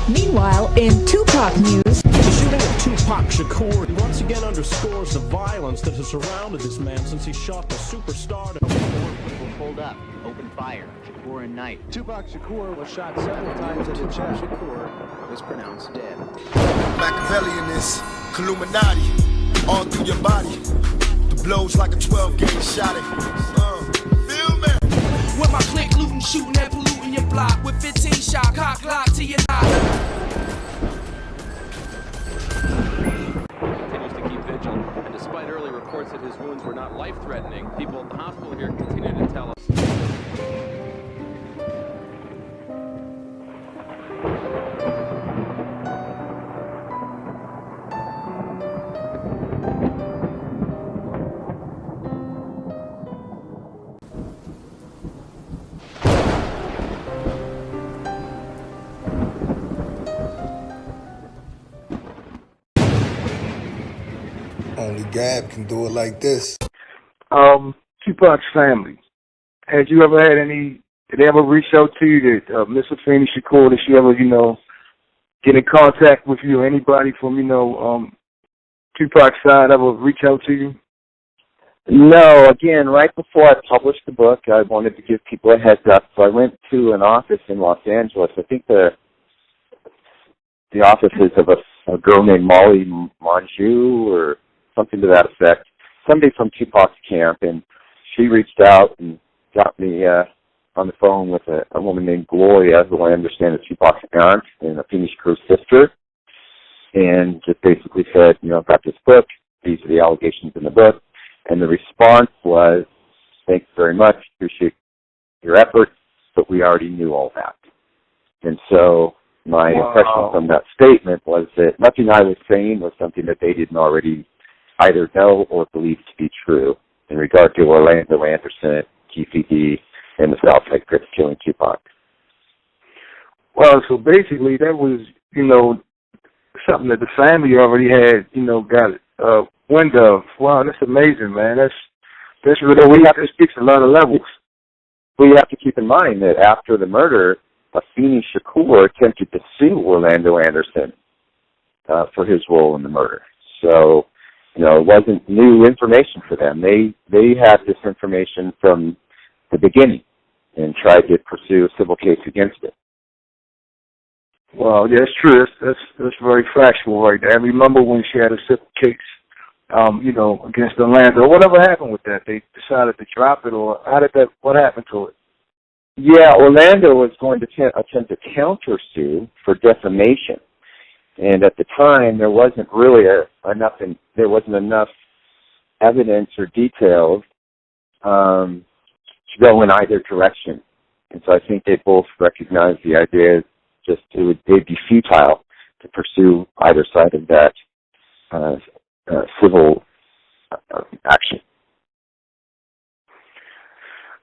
Meanwhile, in Tupac news, The shooting of Tupac Shakur once again underscores the violence that has surrounded this man since he shot the superstar. 4 people pulled up, opened fire. Shakur and Knight. Tupac Shakur was shot several times in the chest. Shakur was pronounced dead. Makaveli in this Illuminati, all through your body. The blows like a 12-gauge shot. Feel me? With my clique looting, shooting and polluting your block with 15 shot cock lock to your knob. Continues to keep vigil, and despite early reports that his wounds were not life-threatening, people at the hospital here continue to tell us. Only Gab can do it like this. Tupac's family. Had you ever had any, did they ever reach out to you, that Miss Afeni Shakur, did she ever, get in contact with you, or anybody from, Tupac's side ever reach out to you? No, again, right before I published the book, I wanted to give people a heads up. So I went to an office in Los Angeles. I think the office is of a girl named Molly Manju or something to that effect. Somebody from Tupac's camp, and she reached out and got me on the phone with a woman named Gloria, who I understand is Tupac's aunt and Afeni Shakur's sister, and just basically said, I've got this book. These are the allegations in the book. And the response was, thanks very much, appreciate your efforts, but we already knew all that. And so my impression from that statement was that nothing I was saying was something that they didn't already either know or believe to be true in regard to Orlando Anderson, TCD, and the Southside Crips killing Tupac. Well, so basically that was, something that the family already had, got wind of. Wow, that's amazing, man. That's really, that speaks a lot of levels. We have to keep in mind that after the murder, Afeni Shakur attempted to sue Orlando Anderson for his role in the murder. So, it wasn't new information for them. They had this information from the beginning and tried to pursue a civil case against it. Well, yeah, that's true. That's very factual right there. I remember when she had a civil case, against Orlando. Whatever happened with that? They decided to drop it, or what happened to it? Yeah, Orlando was going to attempt to countersue for defamation. And at the time, there wasn't really enough evidence or details to go in either direction. And so I think they both recognized the idea they'd be futile to pursue either side of that civil action.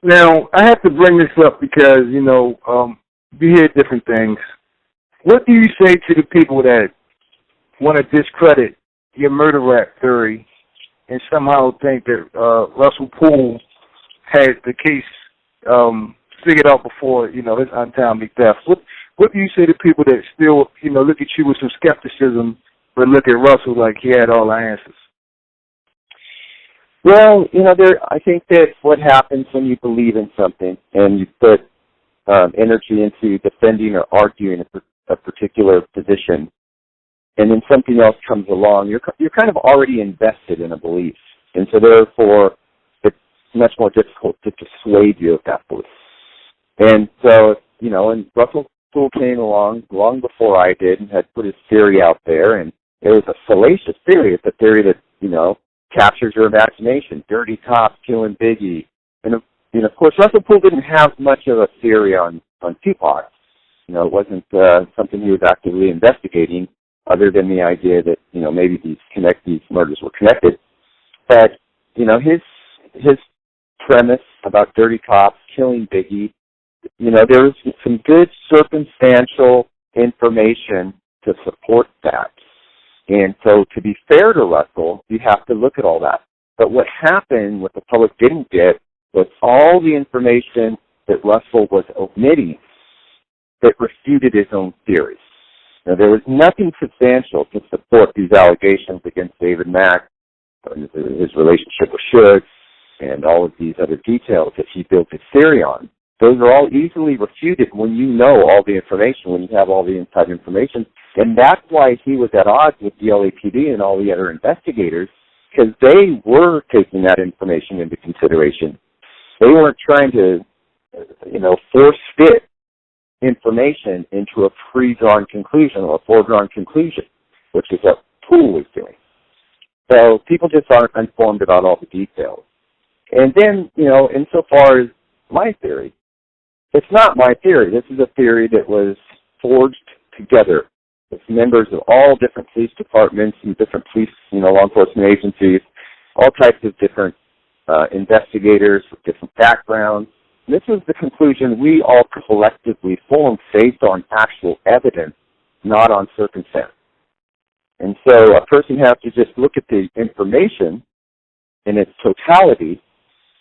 Now, I have to bring this up because, we hear different things. What do you say to the people that want to discredit your murder rap theory and somehow think that Russell Poole had the case figured out before, his untimely death? What do you say to people that still, look at you with some skepticism, but look at Russell like he had all the answers? Well, I think that what happens when you believe in something and you put energy into defending or arguing a particular position, and then something else comes along, you're kind of already invested in a belief, and so therefore it's much more difficult to dissuade you of that belief. And so, and Russell Poole came along long before I did and had put his theory out there, and it was a salacious theory. It's a theory that, captures your imagination. Dirty cops killing Biggie. And, of course, Russell Poole didn't have much of a theory on Tupac. It wasn't something he was actively investigating other than the idea that, maybe these murders were connected. But, his premise about dirty cops killing Biggie, there was some good circumstantial information to support that. And so to be fair to Russell, you have to look at all that. But what happened, what the public didn't get, was all the information that Russell was omitting that refuted his own theories. Now, there was nothing substantial to support these allegations against David Mack, his relationship with Suge, and all of these other details that he built his theory on. Those are all easily refuted when you know all the information, when you have all the inside information. And that's why he was at odds with the LAPD and all the other investigators, because they were taking that information into consideration. They weren't trying to, force fit information into a pre-drawn conclusion or a foredrawn conclusion, which is what Poole was doing. So people just aren't informed about all the details. And then, insofar as my theory, it's not my theory. This is a theory that was forged together with members of all different police departments and different police, law enforcement agencies, all types of different investigators with different backgrounds. And this was the conclusion we all collectively formed based on actual evidence, not on circumstance. And so a person has to just look at the information in its totality,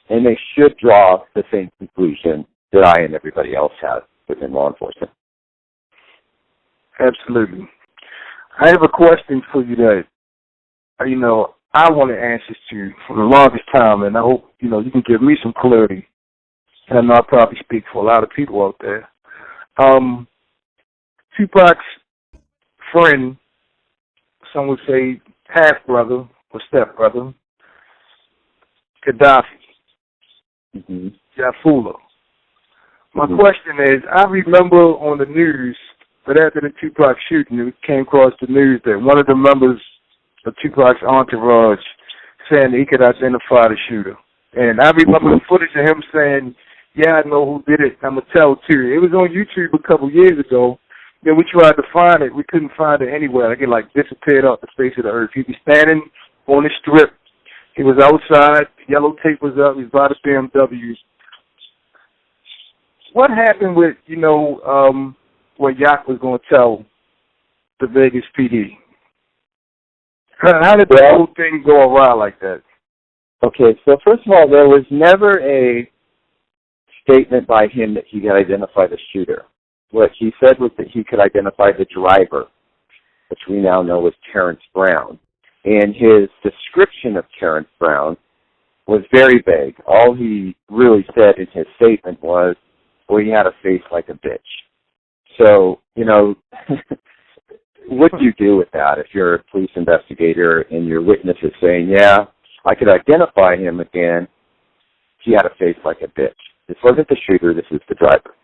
and they should draw the same conclusion that I and everybody else has within law enforcement. Absolutely. I have a question for you that, I wanted answers to for the longest time, and I hope, you can give me some clarity. And I know I probably speak for a lot of people out there. Tupac's friend, some would say half-brother or step-brother, KADAFI, Jafula. My question is, I remember on the news that after the Tupac shooting, it came across the news that one of the members of Tupac's entourage saying that he could identify the shooter. And I remember the footage of him saying, yeah, I know who did it. I'm going to tell too. It was on YouTube a couple years ago. Then we tried to find it. We couldn't find it anywhere. It disappeared off the face of the earth. He'd be standing on the strip. He was outside. Yellow tape was up. He was by the BMWs. What happened with, what Yak was going to tell the Vegas PD? How did the whole thing go awry like that? Okay, so first of all, there was never a statement by him that he could identify the shooter. What he said was that he could identify the driver, which we now know was Terrence Brown. And his description of Terrence Brown was very vague. All he really said in his statement was, well, he had a face like a bitch. So, what do you do with that if you're a police investigator and your witness is saying, yeah, I could identify him again. He had a face like a bitch. This wasn't the shooter, this is the driver.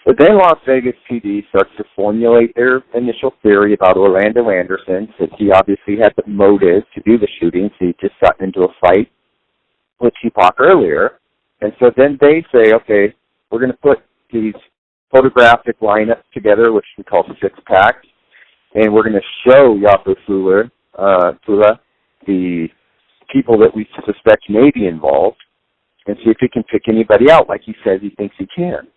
But then Las Vegas PD starts to formulate their initial theory about Orlando Anderson, since he obviously had the motive to do the shooting. So he just got into a fight with Tupac earlier. And so then they say, okay, we're going to put these photographic lineups together, which we call six-packs, and we're going to show Yapu Fula, the people that we suspect may be involved, and see if he can pick anybody out like he says he thinks he can.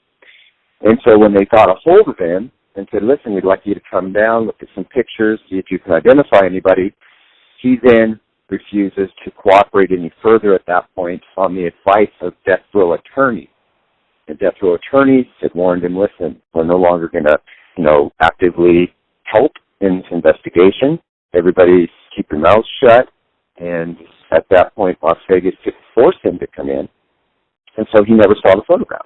And so when they got a hold of him and said, listen, we'd like you to come down, look at some pictures, see if you can identify anybody, he then refuses to cooperate any further at that point on the advice of death row attorneys. The death row attorneys had warned him, listen, we're no longer going to, actively help in this investigation. Everybody keep your mouths shut. And at that point, Las Vegas could force him to come in. And so he never saw the photograph.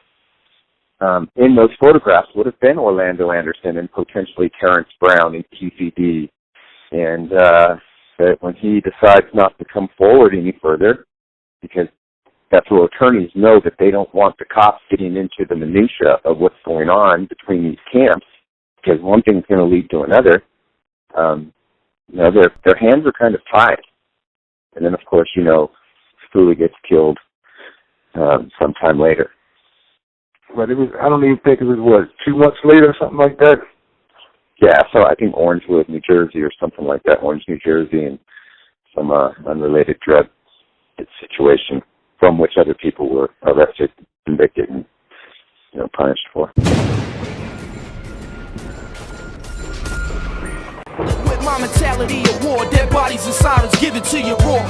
In those photographs would have been Orlando Anderson and potentially Terrence Brown and TCD. And that when he decides not to come forward any further, because death row attorneys know that they don't want the cops getting into the minutia of what's going on between these camps, because one thing's going to lead to another. Their hands are kind of tied. And then, of course, Fula gets killed sometime later. But I don't even think it was, 2 months later or something like that? Yeah, so I think Orangewood, New Jersey or something like that, Orange, New Jersey, and some unrelated drug situation from which other people were arrested, convicted, and punished for. With my mentality of war, dead bodies inside us, give it to you raw.